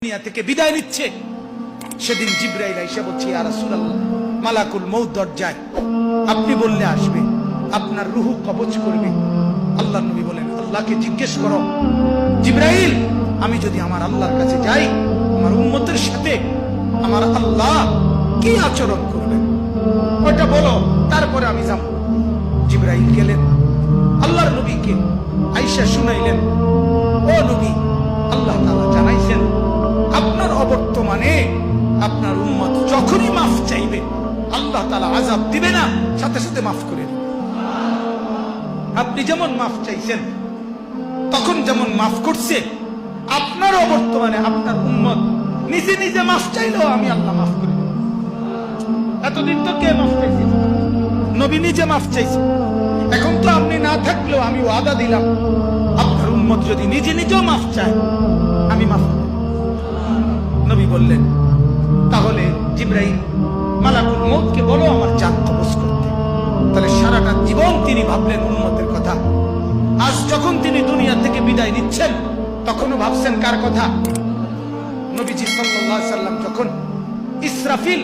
দুনিয়া থেকে বিদায় নিচ্ছে। সেদিন জিবরাইল আইসা বলছে, ইয়া রাসূলুল্লাহ, মালাকুল মউত দরজায়, আপনি বললে আসবে, আপনার রূহ কবজ করবে। আল্লাহর নবী বলেন, আল্লাহকে জিজ্ঞেস করো জিবরাইল, আমি যদি আমার আল্লাহর কাছে যাই, আমার উম্মতের সাথে আমার আল্লাহ কি আচরণ করবেন, ওটা বলো, তারপরে আমি যাব। জিবরাইল গেলেন, আল্লাহর নবীকে আয়েশা শুনাইলেন, ও নবী, আল্লাহ তাআলা জানাইছেন আপনার অবর্তমানে আপনার উম্মত যখনই মাফ চাইবে, আল্লাহ তাআলা আযাব দিবে না, সাথে সাথে মাফ করে দিবে। আপনি যেমন মাফ চাইছেন, তখন যেমন মাফ করছে, আপনার অবর্তমানে আপনার উম্মত নিজে নিজে মাফ চাইলেও আমি আল্লাহ মাফ করে দেব। এতদিন তো কে মাফ চাইছে? নবী নিজে মাফ চাইছে। এখন তো আপনি না থাকলেও আমি ওয়াদা দিলাম, আপনার উম্মত যদি নিজে নিজেও মাফ চায়, আমি মাফ করব। নবী বললেন, তাহলে জিবরাইল, মালাকুল মউতকে বলো আমার জান কবজ করতে। তাহলে সারাটা জীবন তিনি ভাবলেন উম্মতের কথা। আজ যখন তিনি দুনিয়া থেকে বিদায় নিচ্ছেন, তখনও ভাবছেন কার কথা? নবীজি সাল্লাল্লাহু আলাইহি ওয়াসাল্লাম যখন ইসরাফিল